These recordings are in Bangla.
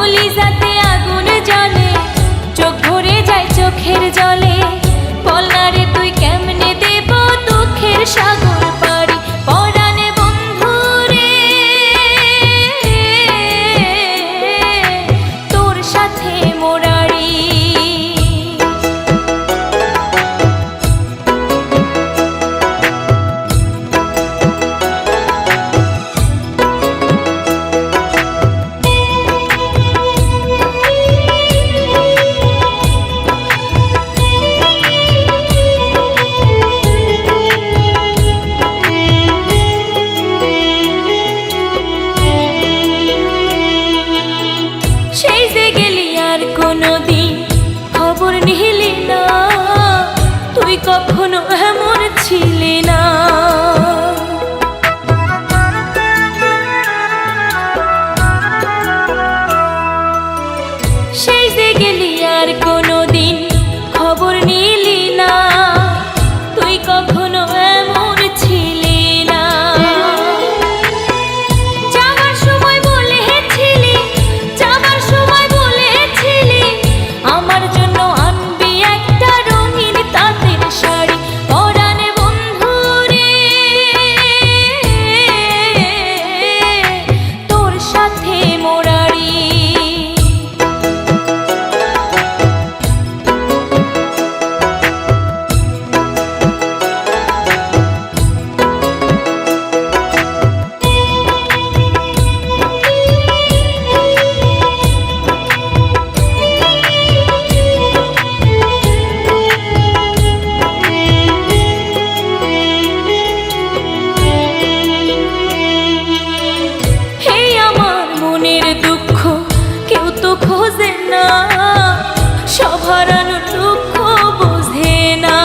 কলিজাতে আগুন জ্বলে, চোখ ভরে যায় চোখের জলে। বল না রে তুই কেমনে দেব দুঃখের সাগর পাড়ি, পরাণে বন্ধু রে তোর সাথে মোরারি। কোনদিন খবর নিলি না, তুই কখনো এমন ছিলি না। সেই যে গেলি আর কোনদিন খবর নিলি না, তুই কখনো এমন ছিলি না। যাবার সময় বলেছিলি, যাবার সময় বলেছিলি আমার জন্য আনবি একটা রঙিন তাঁতের শাড়ি, পরাণে বন্ধু রে তোর সাথে মোরারি। খোঁজে না, সব হারানোর দুঃখ বোঝে না।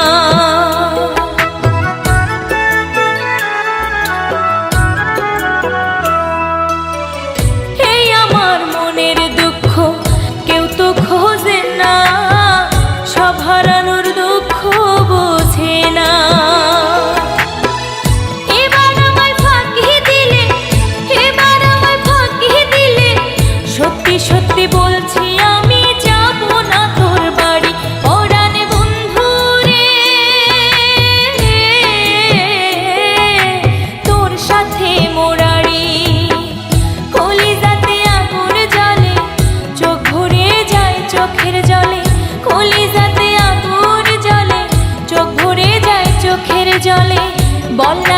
এই আমার মনের দুঃখ কেউ তো খোঁজে না, সব হারানোর দুঃখ বোঝে না। এবার আমায় ফাঁকি দিলে, এবার আমায় ফাঁকি দিলে, সত্যি সত্যি বলছি আমি যাব না তোর বাড়ি, পরাণে বন্ধু রে তোর সাথে মোরারি। কলিজাতে আগুন জ্বলে, চোখ ভরে যায় চোখের জলে। কলিজাতে আগুন জ্বলে, চোখ ভরে যায় চোখের জলে। বল না